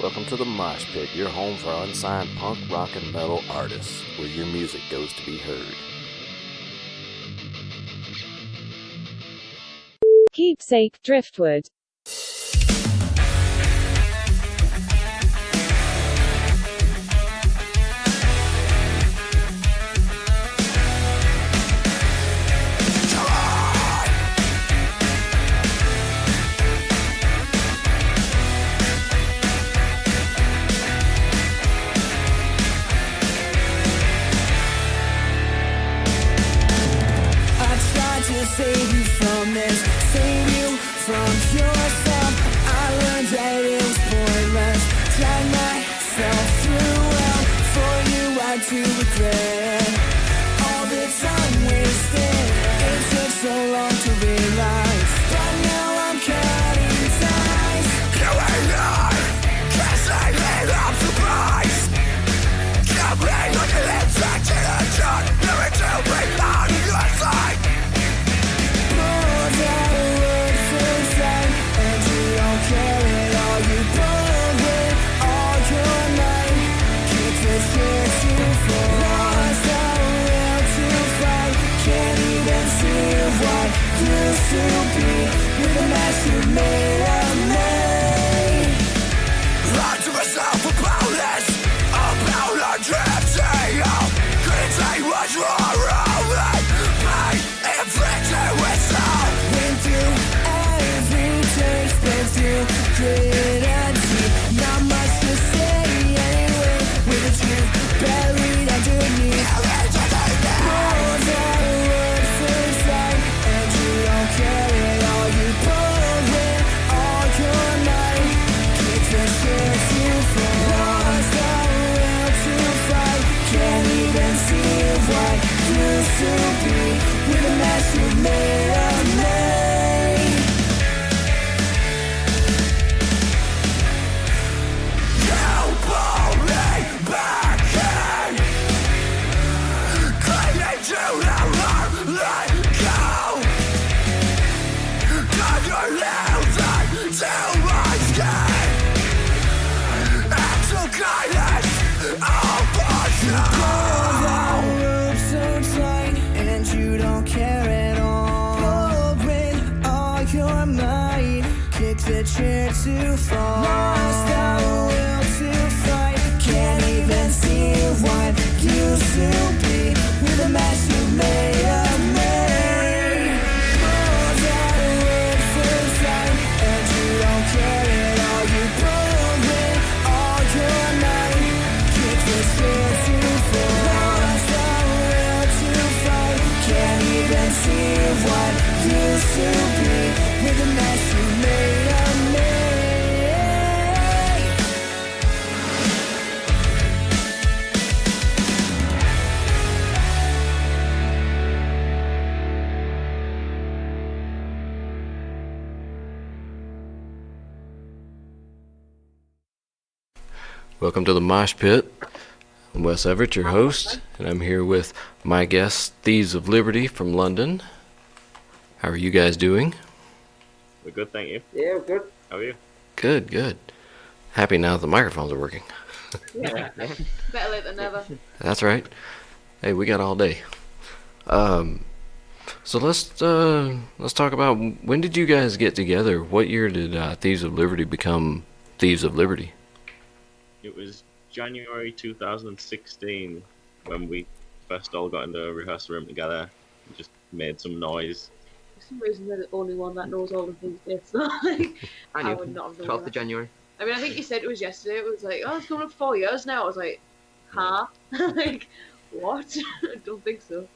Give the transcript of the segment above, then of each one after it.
Welcome to the Mosh Pit, your home for unsigned punk, rock, and metal artists, where your music goes to be heard. Keepsake Driftwood. Save you from this, save you from yourself. I learned that it was pointless, drag myself through hell. For you I do regret all the time wasted. It took so long to realize, but now I'm cutting ties. You and I can't say that I'm surprised. Can't be like an insect in a jar. Never to be on your side. To be with a mess you made of me. Lie to myself about this, about our drifting out. Couldn't say what's wrong with pain inflicted with sound. Been through every taste, been through grit and teeth. Not much to say anyway, with the truth buried underneath. Pulls out words inside, and you don't care at all. You pull with all your might, kick the shit you fall. Lost the will to fight, can't even see what used to be with the mess you made of me. You pull me back in, clinging to the heart, let go. Got your nails to my skin. Actual kindness of us now. Pull that rope so tight, and you don't care at all. Pull with all your might, kick the chair to fall. Lost the will to fight, can't even see what used to be with the mess you made of me. Pull that rope so tight, and you don't care at all. You pull with all your might, kick the chair to fall. Lost the will to fight, can't even see what used to be with the mess you made of me. Welcome to the Mosh Pit. I'm Wes Everett, your host, and I'm here with my guests, Thieves of Liberty from London. How are you guys doing? We're good, thank you. Yeah, we're good. How are you? Good, good. Happy now that the microphones are working. Yeah. Better late than never. That's right. Hey, we got all day. So let's talk about, when did you guys get together? What year did Thieves of Liberty become Thieves of Liberty? It was January 2016 when we first all got into a rehearsal room together and just made some noise. For some reason, they're the only one that knows all of these dates. Like, I would not have known 12th of that. January. I mean, I think you said it was yesterday. It was like, oh, it's coming up 4 years now. I was like, huh? Like, what? I don't think so.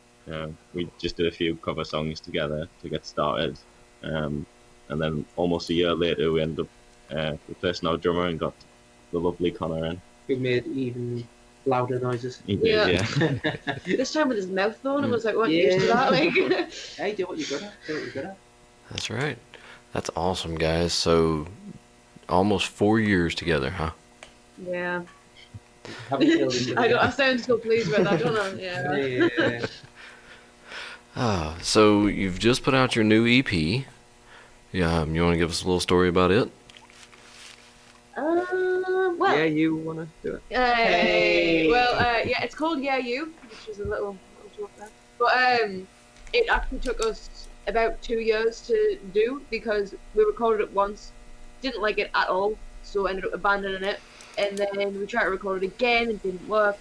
We just did a few cover songs together to get started. And then almost a year later, we ended up replacing our drummer and got the lovely Connor in. Who made even louder noises. He did, yeah. This time with his mouth though, and I was like, what used to that? Like, Hey, do what you're good at. Do what you're good at. That's right. That's awesome, guys. So, almost 4 years together, huh? yeah. Haven't killed each other. I sound so pleased with that, don't I? Yeah. Yeah. So you've just put out your new EP. Yeah, you want to give us a little story about it? Well, Yeah, you want to do it? Hey. Well, yeah, it's called Yeah You, which is a little joke there. But it actually took us about 2 years to do because we recorded it once, didn't like it at all, so ended up abandoning it. And then we tried to record it again, it didn't work.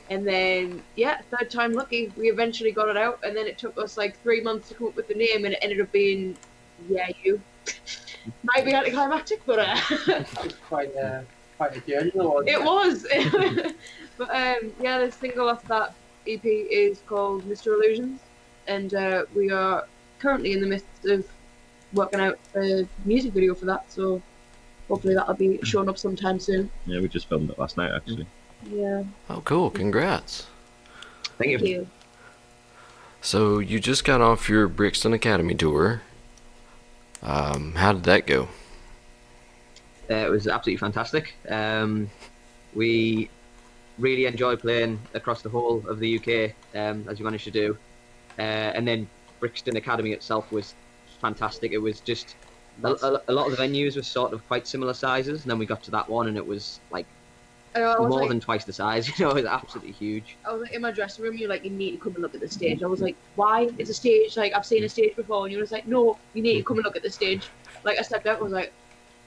And then, yeah, third time lucky, we eventually got it out. And then it took us like 3 months to come up with the name, and it ended up being Yeah You. Might be anticlimactic, but That was quite a journey, though, wasn't it was. But yeah, the single off that EP is called Mr. Illusions, and we are currently in the midst of working out a music video for that. So hopefully that'll be showing up sometime soon. Yeah, we just filmed it last night actually. Yeah. Oh, cool. Congrats. Thank you. Thank you. So you just got off your Brixton Academy tour. How did that go? It was absolutely fantastic. We really enjoyed playing across the whole of the UK, as we managed to do. And then Brixton Academy itself was fantastic. It was just a lot of the venues were sort of quite similar sizes, and then we got to that one, and it was like I was more like, than twice the size. You know, it was absolutely huge. I was like in my dressing room. You're like, you need to come and look at the stage. I was like, why? It's a stage. Like I've seen a stage before, and you was like, no, you need to come and look at the stage. Like I stepped out, and was like,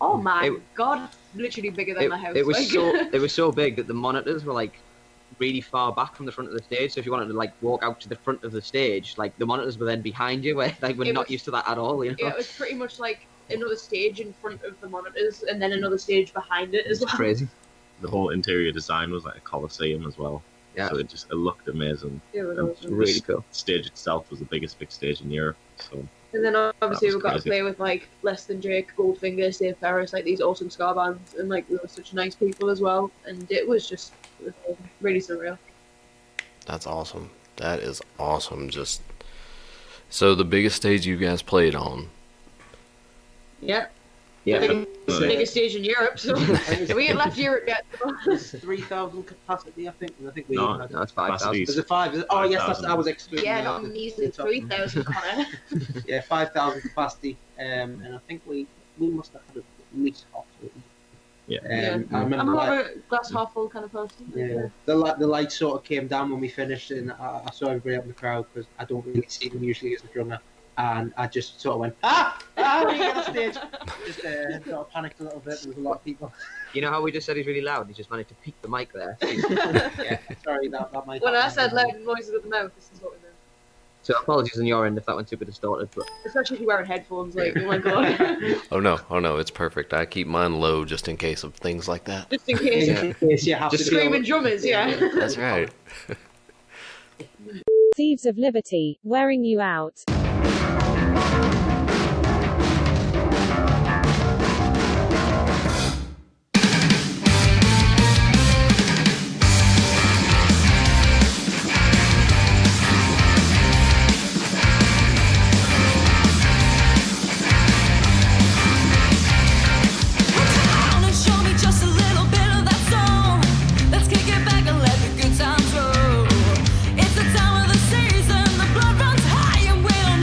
oh my god, literally bigger than my house. It was like, it was so big that the monitors were like really far back from the front of the stage. So if you wanted to like walk out to the front of the stage, like the monitors were then behind you, where like we're not used to that at all. You know, yeah, it was pretty much like another stage in front of the monitors, and then another stage behind it as it's well. crazy. The whole interior design was like a coliseum as well. Yeah, So it looked amazing. It was And awesome. really cool. The stage itself was the biggest big stage in Europe. So And then obviously That was we got crazy. to play with like Less Than Jake, Goldfinger, Save Paris, like these awesome ska bands, and like we were such nice people as well. And it was just really surreal. That's awesome. That is awesome. Just so the biggest stage you guys played on. Yeah. Yeah, The biggest stage in Europe, so we ain't left Europe yet. It's 3,000 capacity, I think. And I think we No, had. no, it's 5,000. Is it 5? Oh, yes, that's, 5,000. I was excluding Yeah, that. not a measly 3,000, Connor. Yeah, 5,000 capacity. And I think we must have had at least half of it. Yeah. Yeah. I remember I'm more like, of a glass half full kind of person. yeah, the light sort of came down when we finished, and I saw everybody up in the crowd because I don't really see them usually as a drummer, and I just sort of went when you get on stage. Just sort of panicked a little bit. There was a lot of people. You know how we just said he's really loud? He just managed to peak the mic there. Yeah, sorry, that might. When I happen. said loud noises with the mouth, this is what we meant. So apologies on your end if that went super distorted, but Especially if you're wearing headphones, like, oh my god. Oh no, it's perfect. I keep mine low just in case of things like that. Just in case. In case you have Just to deal Screaming with- drummers, yeah. That's right. Thieves of Liberty, wearing you out. Come on and show me just a little bit of that song. Let's kick it back and let the good times roll. It's the time of the season, the blood runs high and we don't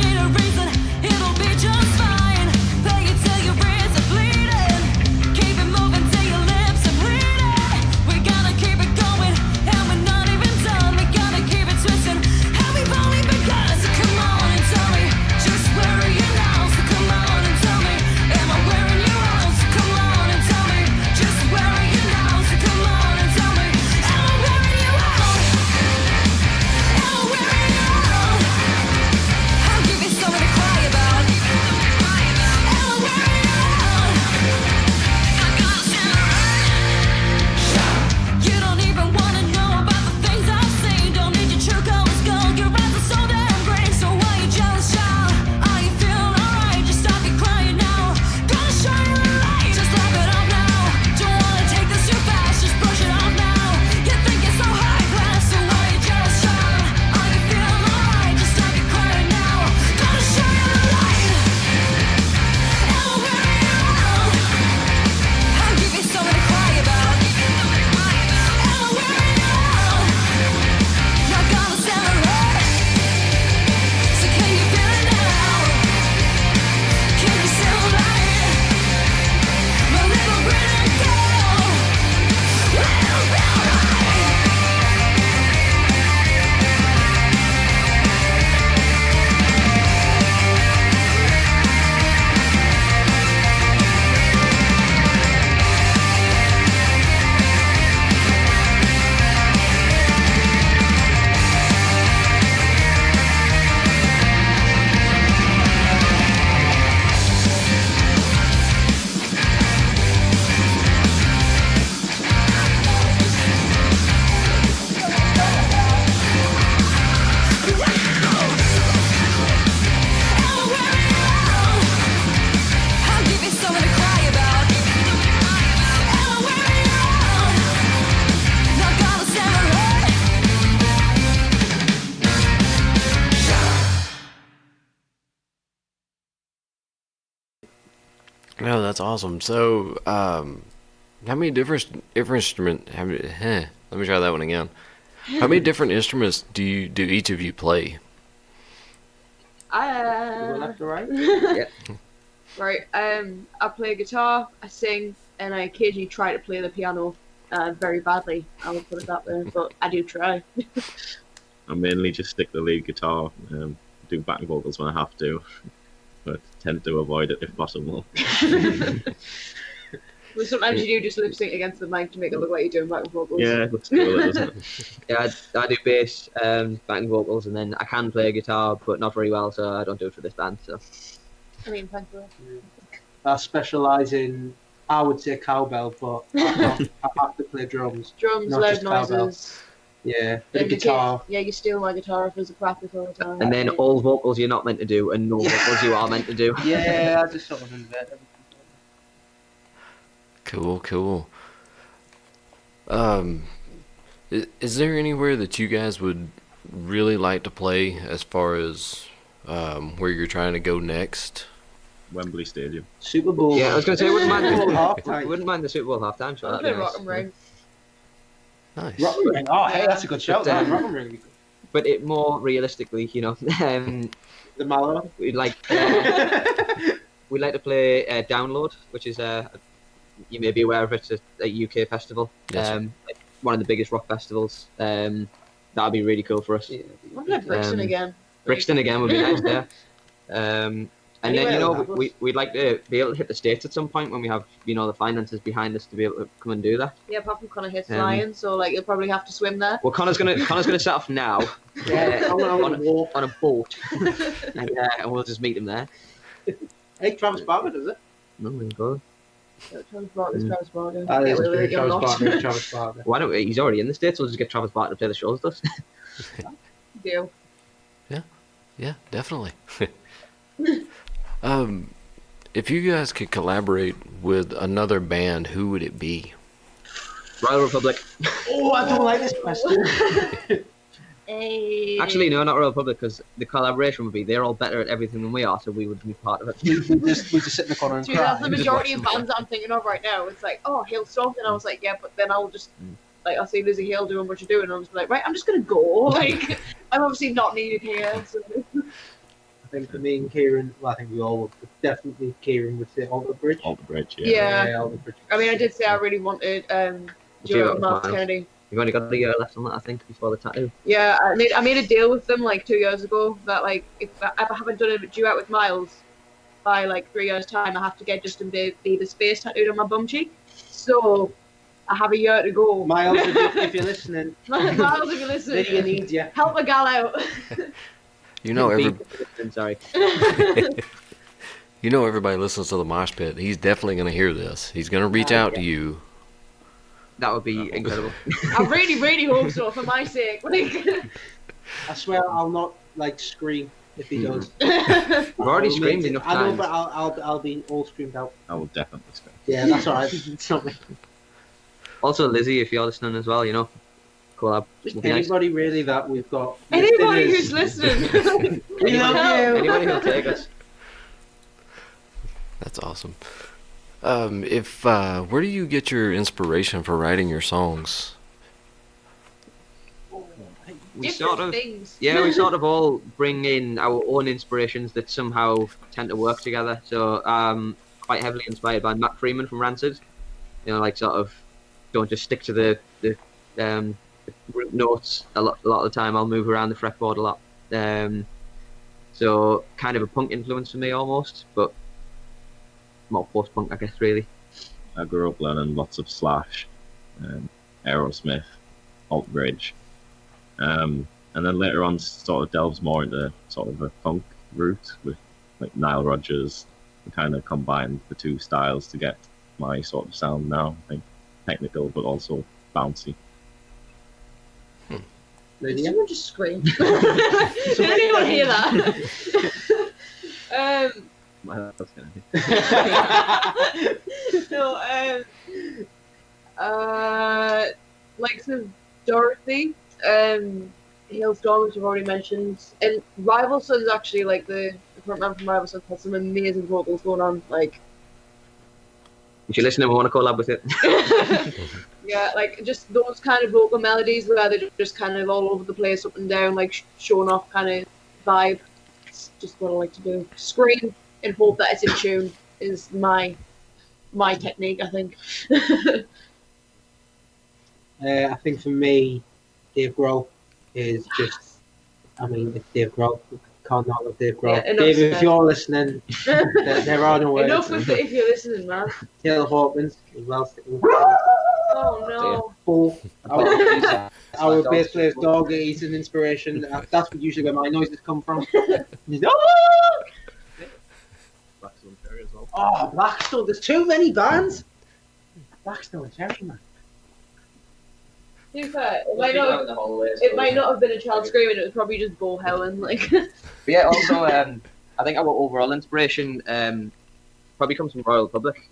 No, that's awesome. So, how many different instrument? Let me try that one again. How many different instruments do each of you play? Go I, left or right? Yeah. right. I play guitar, I sing, and I occasionally try to play the piano. Very badly, I would put it that way, but I do try. I mainly just stick the lead guitar, do backing vocals when I have to, but tend to avoid it if possible. But sometimes you do just lip sync against the mic to make it look like you're doing back vocals. Yeah, it looks cool, doesn't it? Yeah, I do bass, backing vocals, and then I can play guitar, but not very well, so I don't do it for this band. So I mean, thankfully. I specialise in, I would say cowbell, but I have to play drums. Drums, Not loud just cowbell. noises. Yeah, bit of And the guitar. kid- yeah, you steal my guitar if there's a practice all the time. and then all vocals you're not meant to do, and no vocals you are meant to do. Yeah, I just sort of invent everything. Cool. Is there anywhere that you guys would really like to play as far as where you're trying to go next? Wembley Stadium. Super Bowl. Yeah, I was going to say, Super Bowl I halftime. wouldn't mind the Super Bowl halftime show. I'll That'd play be nice. Rock and Ring. Nice. Rock and Ring. Oh, hey, that's a good shout. But, That Rock and Ring. But it more realistically, you know, The Mallow. we'd like we'd like to play Download, which is you may be aware of it. It's a UK festival, Yes, sir. like one of the biggest rock festivals. That'd be really cool for us. I'll play Brixton again. Brixton again would be nice there. And then, Anywhere you know, that was- we'd like to be able to hit the States at some point when we have, you know, the finances behind us to be able to come and do that. Yeah, apart from Connor hits Um, flying, so like you'll probably have to swim there. Well, Connor's gonna set off now Yeah, I'm gonna walk. on a boat, and we'll just meet him there. Hey, Travis Barber does it. No, we go. Travis Barker's Travis Barker. That is Yeah, true. you're Travis not. Barber is Travis Barber. Why don't we? He's already in the States. We'll just get Travis Barker to play the shows with us. Deal. Yeah, definitely. If you guys could collaborate with another band, who would it be? Royal Republic. Oh, I don't like this question. Hey. Actually, no, not Royal Republic, because the collaboration would be they're all better at everything than we are, so we would be part of it. we just sit in the corner and Dude, cry. that's the and just majority watch of them. bands I'm thinking of right now. It's like, oh, Hailstorm, and I was like, yeah, but then I'll just like I'll see Lizzie Hale doing what you're doing, and I'll just be like, right, I'm just gonna go. Like, I'm obviously not needed here. So. I think for me and Kieran, well, I think we all would, but definitely Kieran would say Alder Bridge. Alter Bridge, Yeah. Alder Bridge. I mean, I did say I really wanted Joe and Mark Kennedy. We've only got a year left on that, I think, before the tattoo. Yeah, I made a deal with them like 2 years ago that like if I haven't done a duet with Miles by like 3 years time, I have to get Justin Bieber's face tattooed on my bum cheek. So I have a year to go. Miles, if you're listening, Miles, if you listen, Lydia needs you. help a gal out. You know, I'm sorry. you know, everybody listens to the Mosh Pit. He's definitely going to hear this. He's going to reach out to you. That would be incredible. I really, really hope so for my sake. Like, I swear I'll not like scream if he does. We've already I'll screamed make it- enough I know, times. but I'll be all screamed out. I will definitely scream. Yeah, that's alright. It's not me. Also, Lizzie, if you're listening as well, you know, collab would be nice. Anybody really that we've got. anybody listeners, who's listening, We love you. Anybody who'll take us. That's awesome. Where do you get your inspiration for writing your songs? We different sort of, things. yeah, we sort of all bring in our own inspirations that somehow tend to work together. So, quite heavily inspired by Matt Freeman from Rancid. You know, like sort of don't just stick to the root notes a lot of the time. I'll move around the fretboard a lot. So kind of a punk influence for me almost, but more post-punk, I guess, really. I grew up learning lots of Slash, Aerosmith, Alt Bridge, and then later on sort of delves more into sort of a funk route with like Nile Rodgers, and kind of combined the two styles to get my sort of sound now. I think technical but also bouncy. Lydia? Someone just screamed. Did anyone hear that? That's gonna be. So, likes of Dorothy, Hailstorm, which I've already mentioned, and Rival Sons actually, like the front man from Rival Sons has some amazing vocals going on. Like, If you're listening, we want to collab with it. Yeah, like just those kind of vocal melodies where they're just kind of all over the place, up and down, like showing off kind of vibe. It's just what I like to do. Scream and hope that it's in tune is my technique, I think. I think for me, Dave Grohl is just. I mean, it's Dave Grohl. Can't not love Dave Grohl. Yeah, Dave, if you're listening, there are no words. Enough with it if you're listening, man. Taylor Hawkins as well. Oh no. Paul, our bass player's dog. He's an inspiration. That's usually where my noises come from. He's, Blackstone Cherry as well. oh, Blackstone. There's too many bands. Blackstone Cherry, man. To be fair, it might not have been a child screaming, it was probably just Bo howling, like. But yeah, also, I think our overall inspiration probably comes from Royal Republic.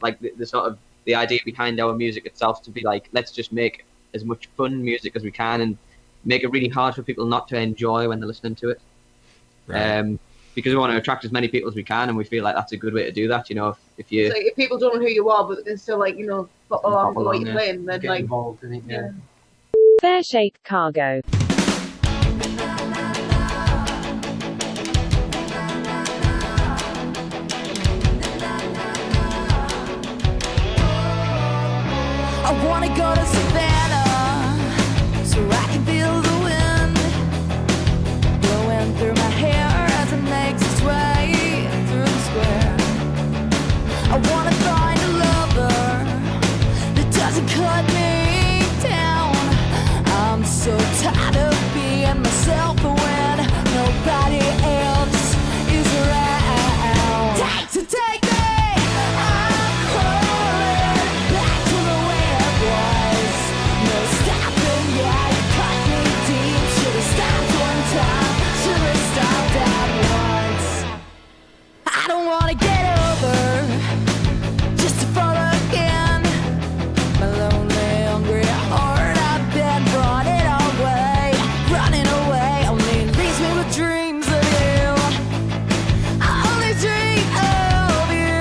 Like the sort of the idea behind our music itself to be like, let's just make as much fun music as we can and make it really hard for people not to enjoy when they're listening to it. Right. Because we want to attract as many people as we can, and we feel like that's a good way to do that. You know, if you It's like, if people don't know who you are, but they can still, like, you know, pop along with what you're playing, then, Get like, involved in it. Yeah. Fair shake cargo. I wanna go to Savannah so I can feel the wind blowing through my hair as it makes its way through the square. I wanna find a lover that doesn't cut me down. I'm so tired of being myself when nobody else is around. Take me. I'm crawling back to the way it was. No stopping, yeah, you cut me deep. Should've stopped one time, should've stopped at once. I don't wanna get over just to fall again. My lonely, hungry heart, I've been running away, only leaves me with dreams of you. I only dream of you.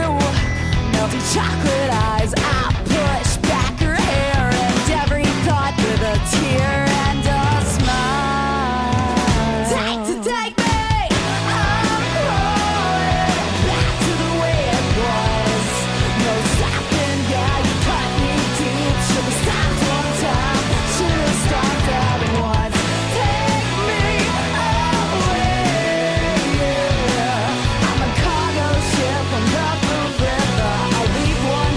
Melting chocolate eyes, I push back her hair and every thought with a tear and a smile. Take me, I'm crawling back to the way it was. No stopping, yeah, you cut me deep. Should've stopped one time, should've stopped at once. Take me away, yeah. I'm a cargo ship on the river. I'll leave one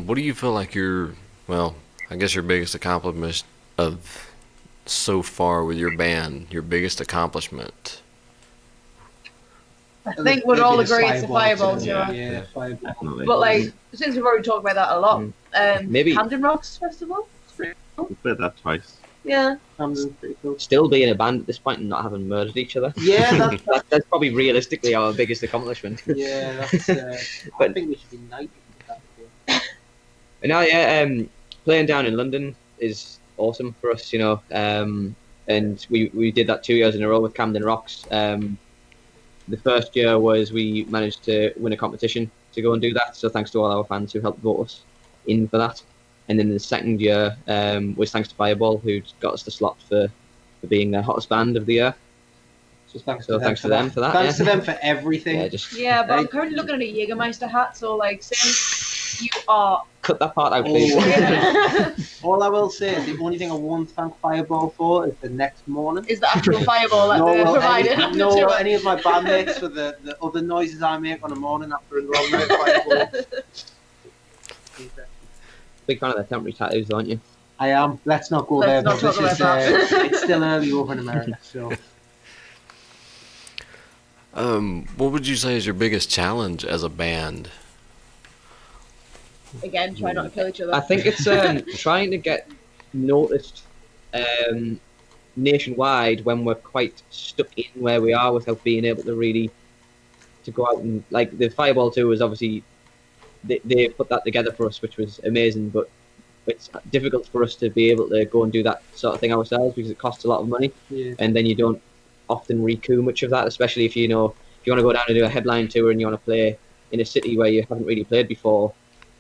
what do you feel like I guess your biggest accomplishment of so far with your band, your biggest accomplishment? I think we'd all agree it's the Fireball too. tour. Yeah, Fireball. Definitely. But like, since we've already talked about that a lot, Maybe- Camden Rocks Festival. We played that twice. Yeah. Camden's pretty cool. Still being a band at this point and not having murdered each other. Yeah, That's probably realistically our biggest accomplishment. yeah, that's. I But- think we should be united with that. But now, playing down in London is awesome for us, and we did that 2 years in a row with Camden Rocks. The first year was we managed to win a competition to go and do that, so thanks to all our fans who helped vote us in for that. And then the second year was thanks to Fireball, who got us the slot for being the hottest band of the year. So thanks So thanks to them for that. Thanks to them for everything. Yeah, just Yeah, but I'm currently looking at a Jägermeister hat, so like, since you are. cut that part out, please. Oh. All I will say is the only thing I won't thank Fireball for is the next morning. Is the actual Fireball that they provided? Any of my bandmates for the other noises I make on a morning after a long night of Fireball. Big fan of the temporary tattoos, aren't you? I am. Let's not go Let's there. not But talk this about is, that. it's still early over in America, so. What would you say is your biggest challenge as a band? Again, try not to kill each other. I think it's trying to get noticed nationwide when we're quite stuck in where we are without being able to really to go out and like the Fireball tour was obviously they put that together for us, which was amazing, but it's difficult for us to be able to go and do that sort of thing ourselves because it costs a lot of money, Yeah. and then you don't often recoup much of that, especially if you want to go down and do a headline tour and you want to play in a city where you haven't really played before.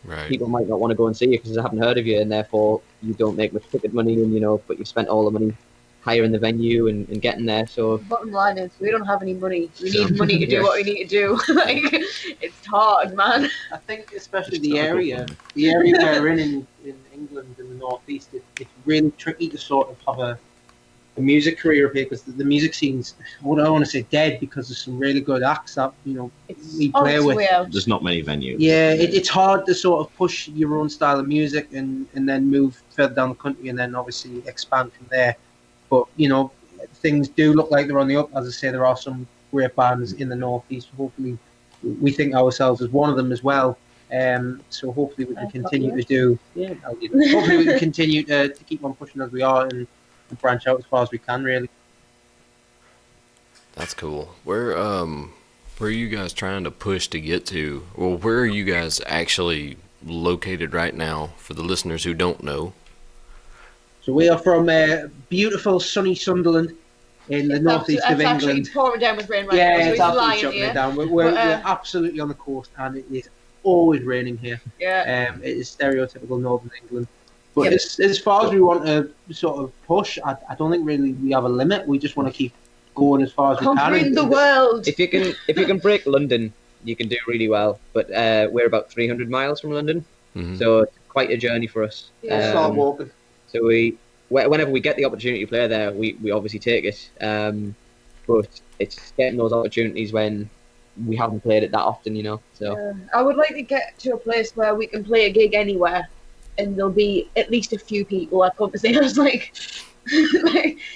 Right. People might not want to go and see you because they haven't heard of you, and therefore you don't make much ticket money, and but you've spent all the money hiring the venue and getting there. So Bottom line is, we don't have any money. We need money to do what we need to do. Like, it's hard, man. I think especially the area we're in England in the northeast, it's really tricky to sort of have a music career up here because the music scene's, I don't want to say dead because there's some really good acts that It's we on play its with. way out. There's not many venues. Yeah, it's hard to sort of push your own style of music and then move further down the country and then obviously expand from there. But things do look like they're on the up. As I say, there are some great bands in the northeast. Hopefully, we think ourselves as one of them as well. So hopefully we can continue to do. Yeah, hopefully we can continue to keep on pushing as we are and branch out as far as we can. Really. That's cool. Where are you guys trying to push to get to? Well, where are you guys actually located right now for the listeners who don't know? So we are from beautiful sunny Sunderland in the northeast of It's actually England. pouring down with rain right Yeah, now, so it's it's absolutely lying chucking here. it down. We're But, absolutely on the coast, and it is always raining here. Yeah. It is stereotypical northern England. But Yep. as far as we want to sort of push, I don't think really we have a limit. We just want to keep going as far as we can. Conquering the And- world. if you can break London, you can do really well. But we're about 300 miles from London, Mhm. so it's quite a journey for us. Yeah. Start walking. So whenever we get the opportunity to play there, we obviously take it. But it's getting those opportunities when we haven't played it that often, So I would like to get to a place where we can play a gig anywhere, and there'll be at least a few people that come to see us. Like,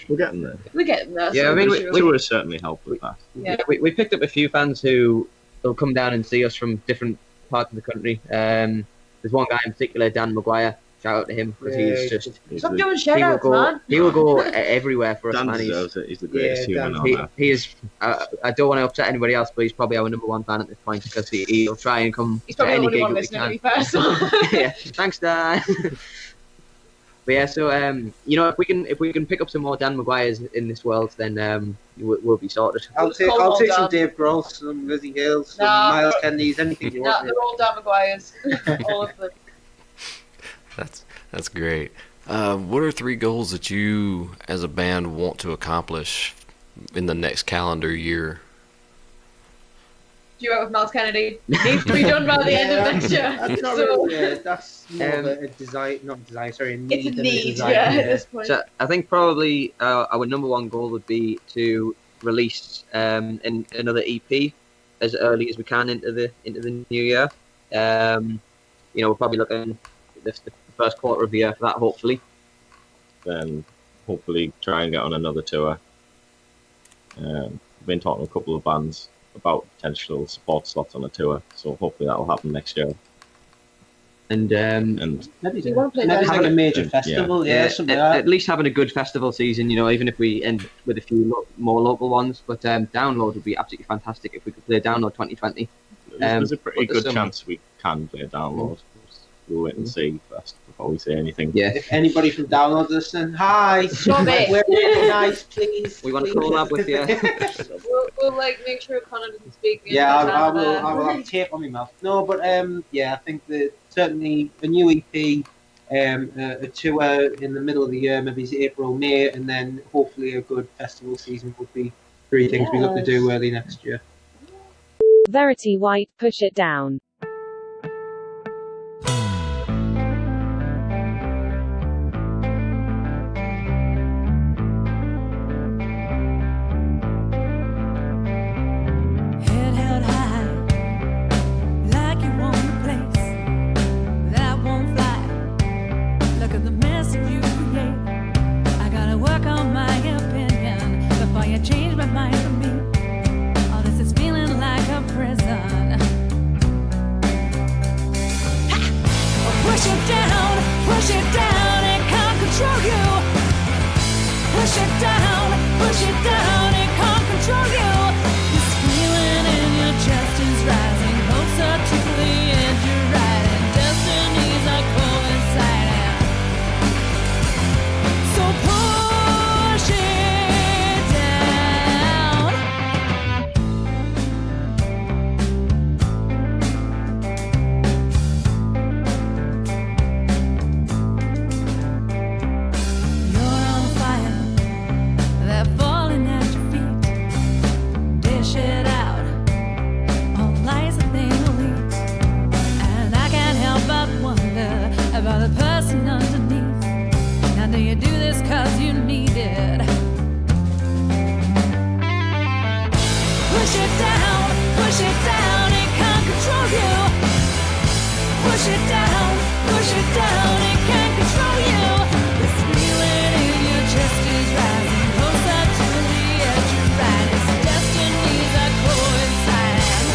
We're getting there. we're getting there. Yeah, so I mean, for we- sure. Tour has certainly helped with that. Yeah. we picked up a few fans who will come down and see us from different parts of the country. There's one guy in particular, Dan Maguire. Shout out to him because he's just Stop doing he will shout-outs, go man. he will go everywhere for us, Dan man. deserves it. He's the greatest Yeah, human Dan- on He, earth. he is. I don't want to upset anybody else, but he's probably our number one fan at this point because he'll try and come He's to probably the any only gig one that we listening, to can. be fair. So. Yeah, thanks, Dan. But yeah, so if we can pick up some more Dan Maguires in this world, then we'll be sorted. I'll take Come on, some Dan. Dave Grohl, some Lizzie Hales, some Nah. Miles Kennedys, anything you Nah, want. they're all Dan Maguires. All of them. That's great. What are 3 goals that you, as a band, want to accomplish in the next calendar year? Due out with Miles Kennedy. Needs to be done by the end of next year. That's not So, really, that's more of a desire, not desire, sorry, a need it's a than need, desire. yeah, at this point. So I think probably our number one goal would be to release another EP as early as we can into the new year. we're probably looking the first quarter of the year for that, hopefully. Then hopefully try and get on another tour. I've been talking to a couple of bands about potential support slots on a tour, so hopefully that'll happen next year. And And Maybe, you wanna play maybe that? like a major Yeah. festival, something at, like that. at least having a good festival season, even if we end with a few more local ones. But Download would be absolutely fantastic if we could play Download 2020. there's a pretty but there's good some- chance we can play a download. We'll wait and see first before we say anything. Yeah, If anybody from Download listening, hi, Stop it. we're really nice, please. We want to please. collab with you. We'll like make sure Connor doesn't speak. Yeah, I will have tape on my mouth. No, but I think that certainly a new EP, a tour in the middle of the year, maybe it's April, May, and then hopefully a good festival season would be three things we look to do early next year. Verity White, push it down. Head held high, like you own a place that won't fly. Look at the mess you create. I gotta work on my opinion before you change my mind for me. All this is feeling like a prison. Push it down, it can't control you. Push it down, it can't control you. This feeling in your chest is rising closer to the edge. You're right, and destinies are coinciding. So push it down. You're on fire, they're falling at your feet. Dish it out, all lies that they believe. And I can't help but wonder about the person underneath. Now do you do this 'cause you need it? Push it down, it can't control you. Push it down, it can't control you. This feeling in your chest is rising closer to the edge. You're right, its destinies are coinciding.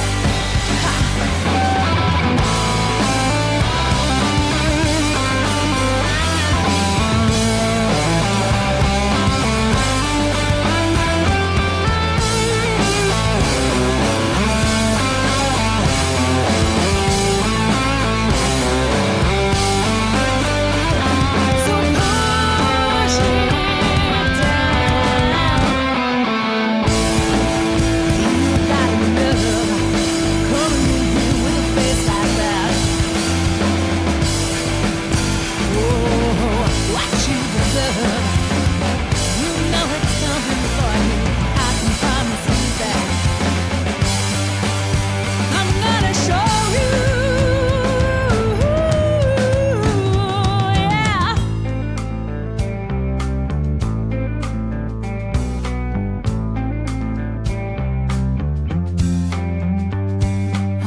So push it down. You got enough coming in here with a face like that. Oh, what you deserve. You know it's coming for you. I can promise you that. I'm gonna show you, yeah.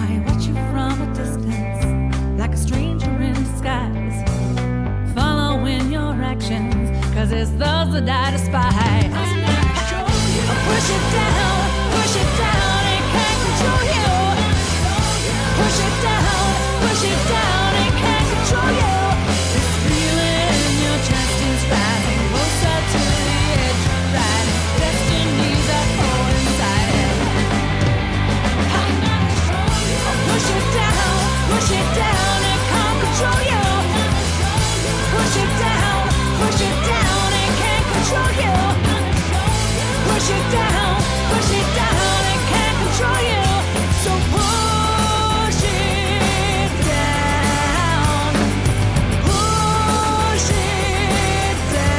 I watch you from a distance, like a stranger in disguise, following your actions, 'cause it's those that I despise. Push it down, it can't control you. Push it down, it can't control you. This feeling in your chest is rising closer to the edge. Right, destinies are coinciding. Push it down, it can't control you. Push it down, it can't control you. Push it down, it can't control you. So push it down, push it down.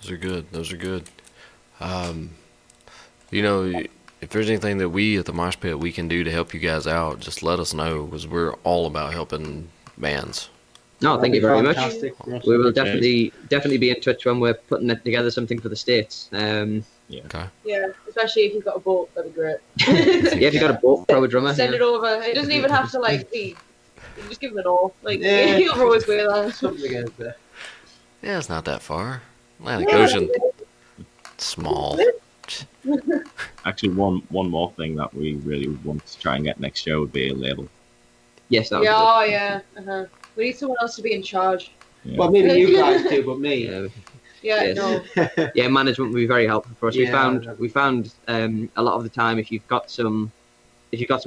Those are good. If there's anything that we at the Mosh Pit we can do to help you guys out, just let us know, because we're all about helping bands. No, thank you That'd very be much. fantastic for us. We will definitely be in touch when we're putting together something for the States. Okay. Yeah, especially if you've got a boat, that'd be great. Yeah, if you got a boat pro drummer, Send yeah. it over. It doesn't even have to like be. You can just give them an all. Like Yeah. you'll always wear that. Something against there. Yeah, it's not that far. Atlantic Ocean, small. Actually, one more thing that we really want to try and get next year would be a label. Yes, that Yeah, was oh yeah. Uh-huh. We need someone else to be in charge. Yeah. Well, maybe you guys do, but me. good. Yeah, Yes. no. Yeah, management would be very helpful for us. Yeah, We found a lot of the time if you've got some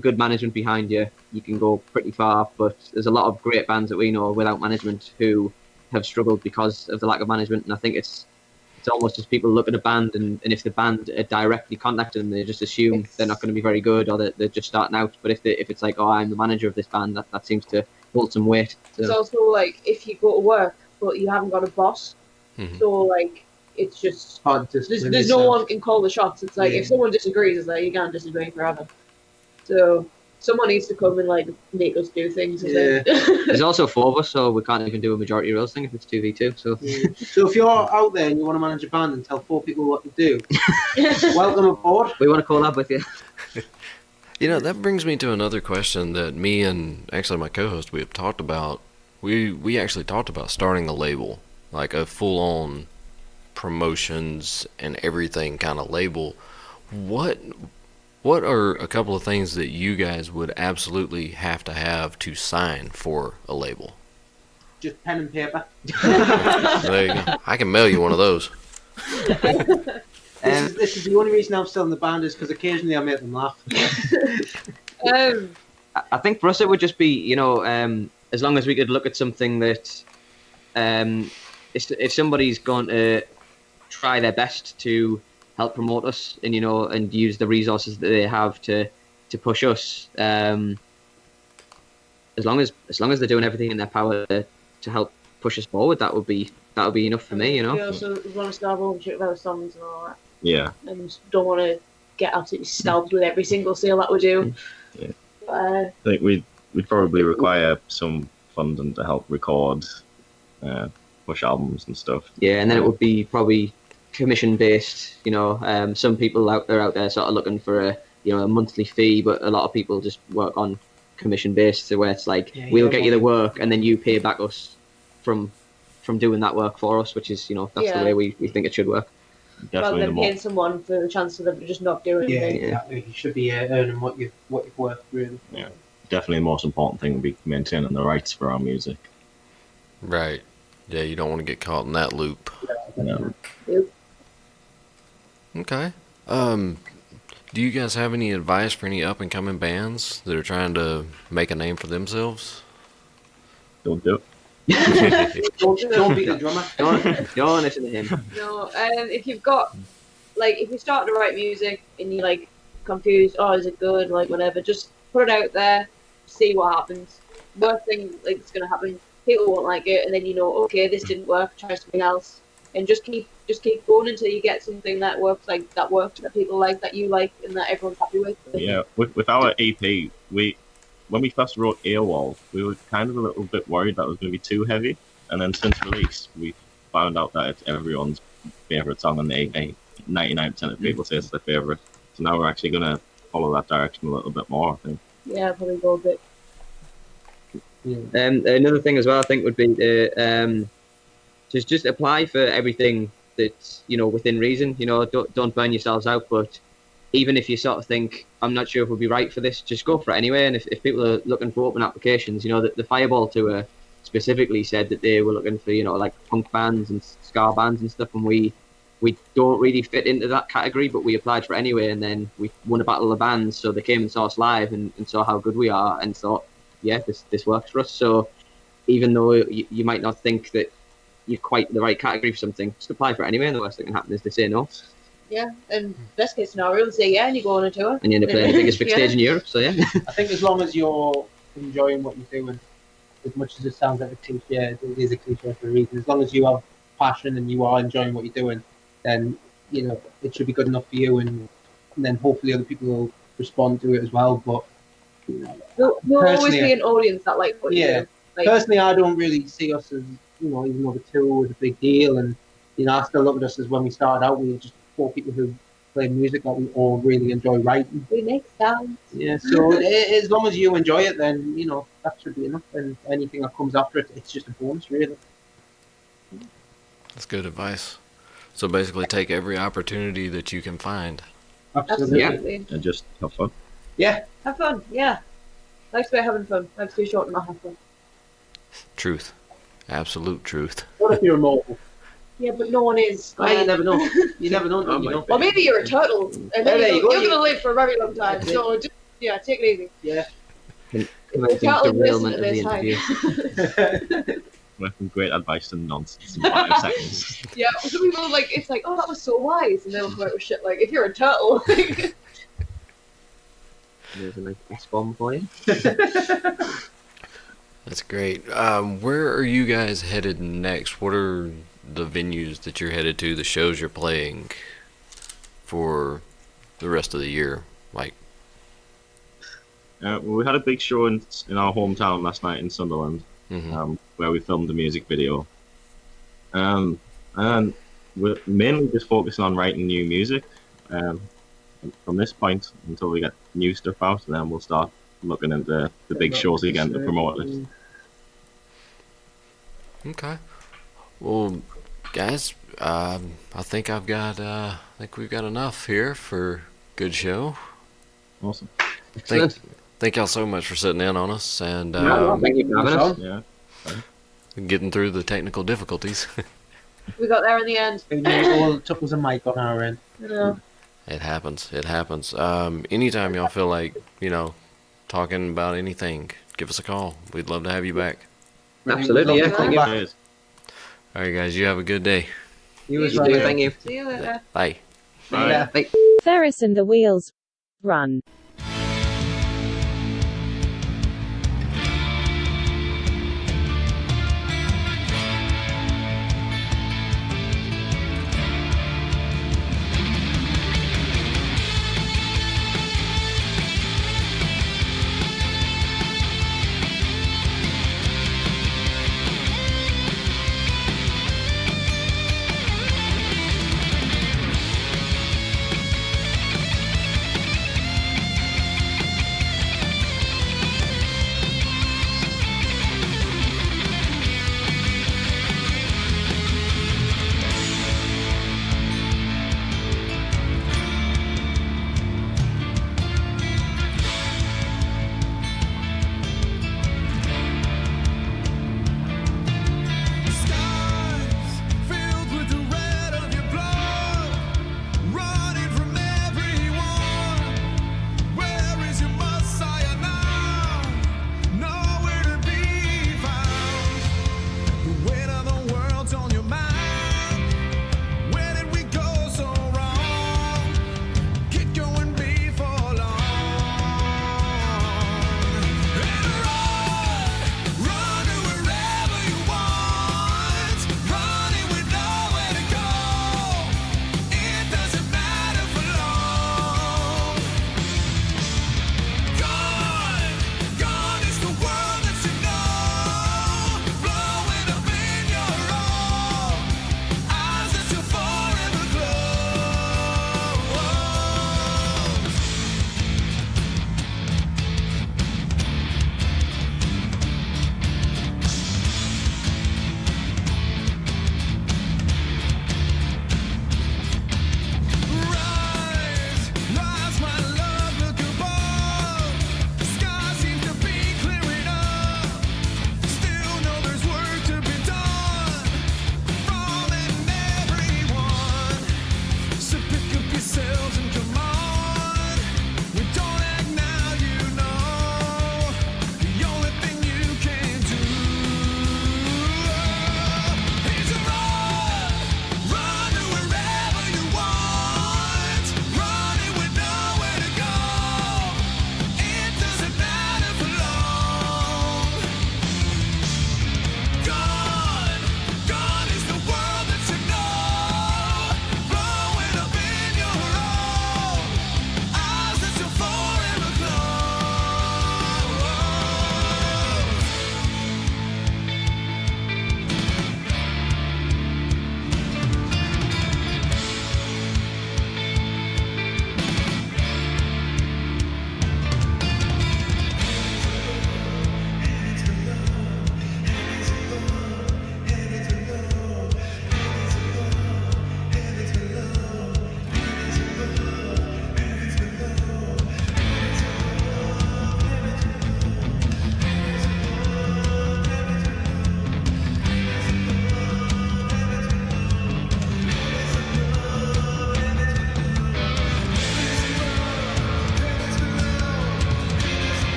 good management behind you, you can go pretty far. But there's a lot of great bands that we know without management who have struggled because of the lack of management. And I think it's almost just people look at a band and if the band are directly contacting them, they just assume they're not going to be very good or that they're just starting out. But if it's like, oh, I'm the manager of this band, that seems to hold some weight. It's So, also like if you go to work but you haven't got a boss, Mhm. so like it's just Hard to there's discipline no yourself. one can call the shots. It's like Yeah. if someone disagrees, it's like you can't disagree forever. So someone needs to come and like make us do things. I think. there's also 4 of us, so we can't even do a majority rules thing if it's 2v2. So Yeah. So if you're out there and you want to manage a band and tell 4 people what to do, welcome aboard. we want to collab with you. You know, that brings me to another question that me and actually my co-host we have talked about. We actually talked about starting a label, like a full-on promotions and everything kind of label. What are a couple of things that you guys would absolutely have to sign for a label? Just pen and paper. There you go. I can mail you one of those. This is the only reason I'm still in the band is because occasionally I make them laugh. I think for us it would just be, as long as we could look at something that, if somebody's going to try their best to help promote us and use the resources that they have to push us, as long as they're doing everything in their power to help push us forward, that would be enough for me. We also want to start ownership of our songs and all that, Yeah. and don't want to get absolutely scalped with every single sale that we do. Yeah. But, I think we'd probably require some funding to help record, push albums and stuff. Yeah, and then it would be probably commission based. Some people out there sort of looking for a monthly fee, but a lot of people just work on commission based, so where it's like we'll get you the work and then you pay back us from doing that work for us, which is that's the way we think it should work. rather Definitely the than more. paying someone for the chance of them to just not do anything. Yeah, exactly. You should be earning what you've worth, really. Yeah. Definitely the most important thing would be maintaining the rights for our music. Right. Yeah, you don't want to get caught in that loop. Yeah. Okay. Do you guys have any advice for any up and coming bands that are trying to make a name for themselves? Don't do it. Don't be the drummer. Don't listen to him. No, and if you've got, if you start to write music and you're confused, is it good, whatever, just put it out there, see what happens. Worst thing that's gonna happen, people won't like it, and then okay, this didn't work, try something else, and just keep going until you get something that works, that people like, that you like, and that everyone's happy with. Yeah, with our EP, when we first wrote AWOL, we were kind of a little bit worried that it was going to be too heavy, and then since release, we found out that it's everyone's favourite song on the EP. 99% of people say it's their favourite. So now we're actually going to follow that direction a little bit more, I think. Yeah, probably go a bit. Another thing as well, I think, would be to just apply for everything that's within reason. Don't burn yourselves out. But even if you sort of think, I'm not sure if we'll be right for this, just go for it anyway. And if people are looking for open applications, the Fireball tour specifically said that they were looking for punk bands and ska bands and stuff, and we don't really fit into that category, but we applied for it anyway, and then we won a battle of bands. So they came and saw us live and saw how good we are and thought, yeah, this works for us. So even though you might not think that you're quite the right category for something, just apply for it anyway, and the worst that can happen is they say no. Yeah, and best case scenario, they'll say yeah, and you go on a tour. And you end up playing the biggest big stage in Europe, so yeah. I think as long as you're enjoying what you're doing, as much as it sounds like a cliche, it is a cliche for a reason. As long as you have passion and you are enjoying what you're doing, then it should be good enough for you, and then hopefully other people will respond to it as well. But There'll always be an audience that like what you do. personally, I don't really see us as, even though the tour was a big deal, and I still look at us as when we started out, we were just four people who play music that we all really enjoy writing. We make sounds. Yeah, so as long as you enjoy it, then that should be enough. And anything that comes after it, it's just a bonus, really. That's good advice. So basically, take every opportunity that you can find. Absolutely. Absolutely. And just have fun. Yeah. Have fun. Yeah. Life's about having fun. Life's too short to not have fun. Truth. Absolute truth. What if you're a mole? Yeah, but no one is. You never know. You never know. Oh, my Or maybe you're a turtle, and then there you go. you're gonna live for a very long time. That's it. So just take it easy. Yeah. Commenting Turtle derailment of listen the to interview. Went from great advice to nonsense in 5 seconds. Yeah, some people are like, it's like, oh, that was so wise, and they'll come out with shit like, if you're a turtle, like, There's a nice bomb for you. That's great. Where are you guys headed next? What are the venues that you're headed to, the shows you're playing for the rest of the year? Like, Well, we had a big show in our hometown last night in Sunderland, mhm. where we filmed the music video. And we're mainly just focusing on writing new music. From this point until we get new stuff out, and then we'll start looking into the big shows again to promote it. Okay. Well, guys, I think we've got enough here for good show. Awesome. Thank y'all so much for sitting in on us and Thank you for having us. Yeah. getting through the technical difficulties. we got there in the end. All it took was a mic on our end. You know. It happens. It happens. Anytime y'all feel like, talking about anything, give us a call. We'd love to have you back. Absolutely, yeah. Thank you. Cheers. All right, guys, you have a good day. You as well. Thank you. See you later. Bye. Bye. Yeah. Bye. Ferris and the Wheels. Run.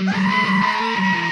Bye.